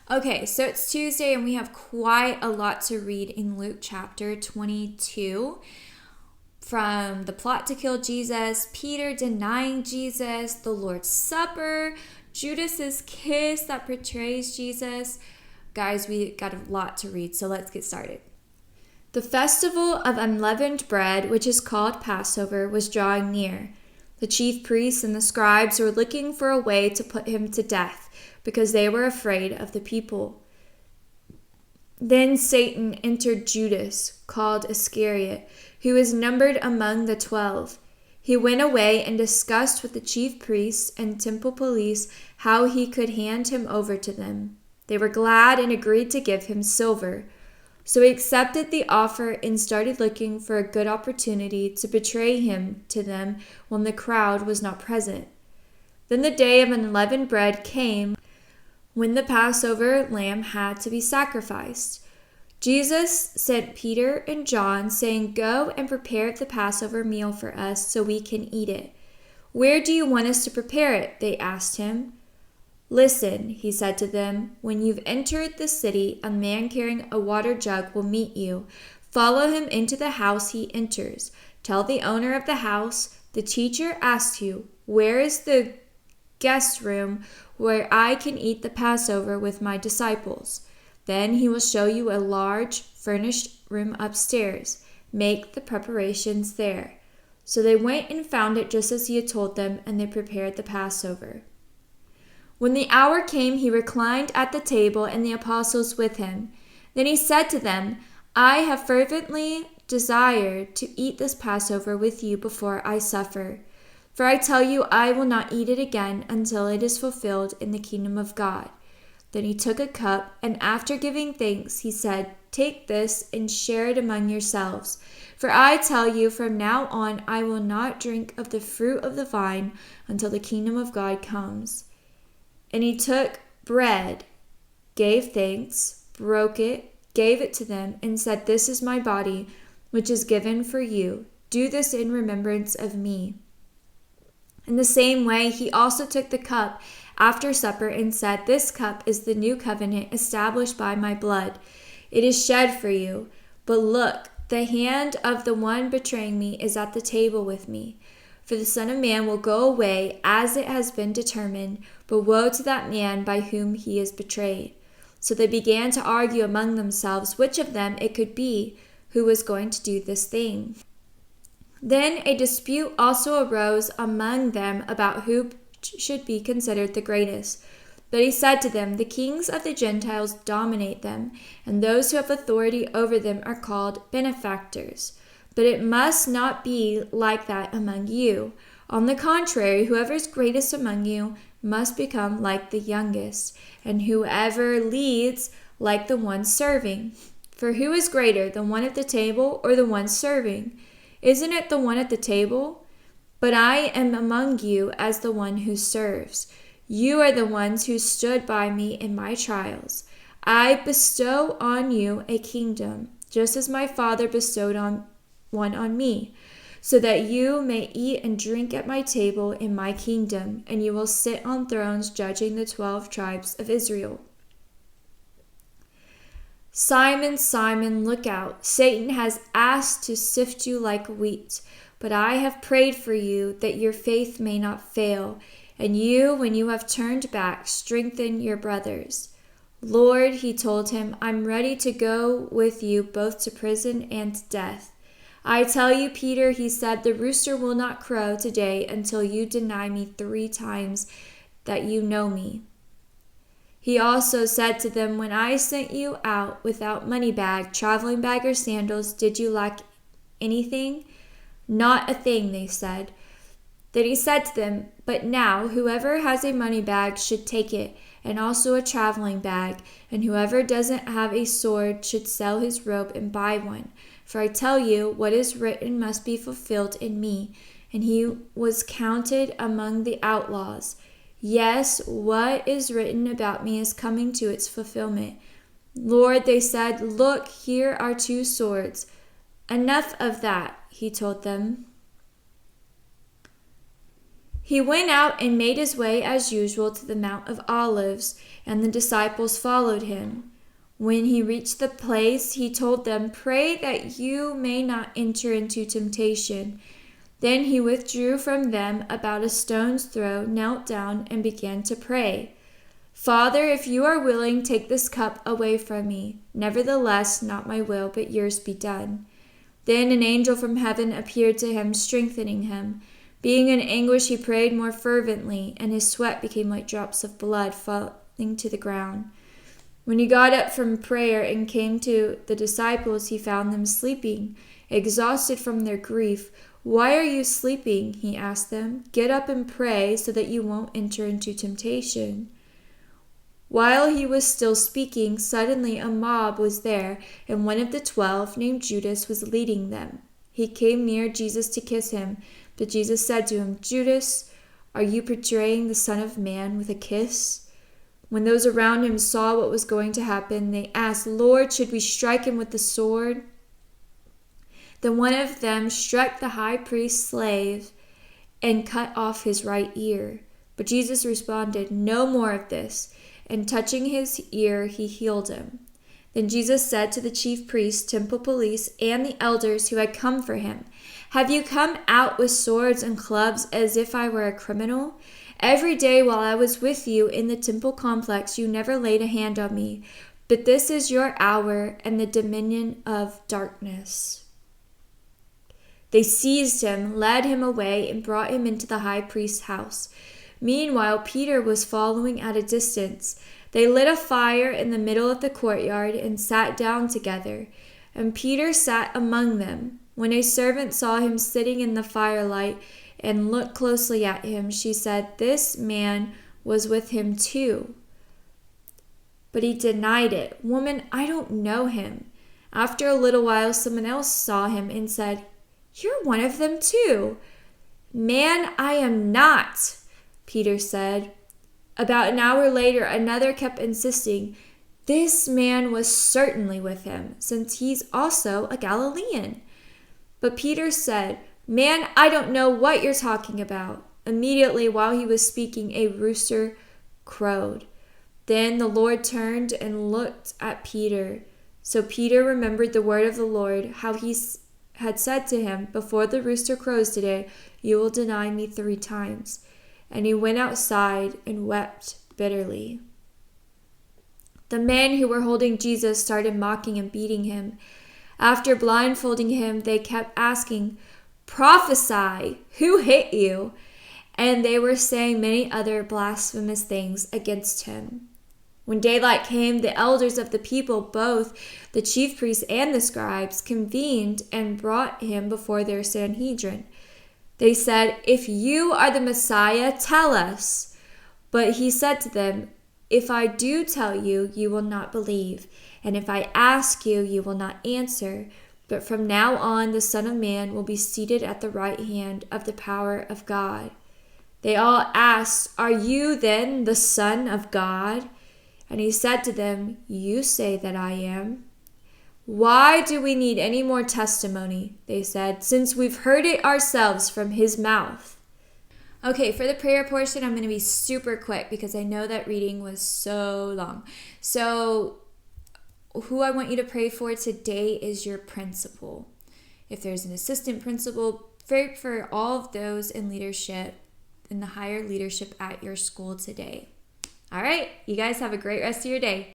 Okay, so it's Tuesday and we have quite a lot to read in Luke chapter 22. From the plot to kill Jesus, Peter denying Jesus, the Lord's Supper, Judas's kiss that betrays Jesus. Guys, we got a lot to read, so let's get started. The festival of unleavened bread, which is called Passover, was drawing near. The chief priests and the scribes were looking for a way to put him to death, because they were afraid of the people. Then Satan entered Judas, called Iscariot, who was numbered among the 12. He went away and discussed with the chief priests and temple police how he could hand him over to them. They were glad and agreed to give him silver. So he accepted the offer and started looking for a good opportunity to betray him to them when the crowd was not present. Then the day of unleavened bread came, when the Passover lamb had to be sacrificed. Jesus sent Peter and John, saying, "Go and prepare the Passover meal for us so we can eat it." "Where do you want us to prepare it?" they asked him. "Listen," he said to them, "when you've entered the city, a man carrying a water jug will meet you. Follow him into the house he enters. Tell the owner of the house, 'The teacher asks you, where is the guest room where I can eat the Passover with my disciples?' Then he will show you a large, furnished room upstairs. Make the preparations there." So they went and found it just as he had told them, and they prepared the Passover. When the hour came, he reclined at the table, and the apostles with him. Then he said to them, "I have fervently desired to eat this Passover with you before I suffer. For I tell you, I will not eat it again until it is fulfilled in the kingdom of God." Then he took a cup, and after giving thanks, he said, "Take this and share it among yourselves. For I tell you, from now on I will not drink of the fruit of the vine until the kingdom of God comes." And he took bread, gave thanks, broke it, gave it to them, and said, "This is my body, which is given for you. Do this in remembrance of me." In the same way, he also took the cup after supper and said, "This cup is the new covenant established by my blood. It is shed for you. But look, the hand of the one betraying me is at the table with me. For the Son of Man will go away as it has been determined, but woe to that man by whom he is betrayed." So they began to argue among themselves which of them it could be who was going to do this thing. Then a dispute also arose among them about who should be considered the greatest. But he said to them, "The kings of the Gentiles dominate them, and those who have authority over them are called benefactors. But it must not be like that among you. On the contrary, whoever is greatest among you must become like the youngest, and whoever leads like the one serving. For who is greater, the one at the table or the one serving? Isn't it the one at the table? But I am among you as the one who serves. You are the ones who stood by me in my trials. I bestow on you a kingdom, just as my Father bestowed one on me, so that you may eat and drink at my table in my kingdom, and you will sit on thrones judging the 12 tribes of Israel. Simon, Simon, look out. Satan has asked to sift you like wheat, but I have prayed for you that your faith may not fail, and you, when you have turned back, strengthen your brothers." "Lord," he told him, "I'm ready to go with you both to prison and to death." "I tell you, Peter," he said, "the rooster will not crow today until you deny me 3 times that you know me." He also said to them, "When I sent you out without money bag, traveling bag, or sandals, did you lack anything?" "Not a thing," they said. Then he said to them, "But now whoever has a money bag should take it, and also a traveling bag, and whoever doesn't have a sword should sell his robe and buy one. For I tell you, what is written must be fulfilled in me." And he was counted among the outlaws. "Yes, what is written about me is coming to its fulfillment." "Lord," they said, "look, here are 2 swords." "Enough of that," he told them. He went out and made his way as usual to the Mount of Olives, and the disciples followed him. When he reached the place, he told them, "Pray that you may not enter into temptation." Then he withdrew from them about a stone's throw, knelt down, and began to pray. "Father, if you are willing, take this cup away from me. Nevertheless, not my will, but yours be done." Then an angel from heaven appeared to him, strengthening him. Being in anguish, he prayed more fervently, and his sweat became like drops of blood falling to the ground. When he got up from prayer and came to the disciples, he found them sleeping, exhausted from their grief. "Why are you sleeping?" he asked them. "Get up and pray so that you won't enter into temptation." While he was still speaking, suddenly a mob was there, and one of the 12, named Judas, was leading them. He came near Jesus to kiss him, but Jesus said to him, "Judas, are you betraying the Son of Man with a kiss?" When those around him saw what was going to happen, they asked, "Lord, should we strike him with the sword?" Then one of them struck the high priest's slave and cut off his right ear. But Jesus responded, "No more of this," and touching his ear, he healed him. Then Jesus said to the chief priests, temple police, and the elders who had come for him, "Have you come out with swords and clubs as if I were a criminal? Every day while I was with you in the temple complex, you never laid a hand on me. But this is your hour and the dominion of darkness." They seized him, led him away, and brought him into the high priest's house. Meanwhile, Peter was following at a distance. They lit a fire in the middle of the courtyard and sat down together, and Peter sat among them. When a servant saw him sitting in the firelight and looked closely at him, she said, "This man was with him too." But he denied it. "Woman, I don't know him." After a little while, someone else saw him and said, "You're one of them too." "Man, I am not," Peter said. About an hour later, another kept insisting, "This man was certainly with him, since he's also a Galilean." But Peter said, "Man, I don't know what you're talking about." Immediately, while he was speaking, a rooster crowed. Then the Lord turned and looked at Peter. So Peter remembered the word of the Lord, how he had said to him, "Before the rooster crows today, you will deny me 3 times." And he went outside and wept bitterly. The men who were holding Jesus started mocking and beating him. After blindfolding him, they kept asking, "Prophesy, who hit you?" And they were saying many other blasphemous things against him. When daylight came, the elders of the people, both the chief priests and the scribes, convened and brought him before their Sanhedrin. They said, "If you are the Messiah, tell us." But he said to them, "If I do tell you, you will not believe. And if I ask you, you will not answer. But from now on, the Son of Man will be seated at the right hand of the power of God." They all asked, "Are you then the Son of God?" And he said to them, "You say that I am." "Why do we need any more testimony?" they said, "since we've heard it ourselves from his mouth." Okay, for the prayer portion, I'm going to be super quick because I know that reading was so long. So who I want you to pray for today is your principal. If there's an assistant principal, pray for all of those in leadership, in the higher leadership at your school today. All right, you guys have a great rest of your day.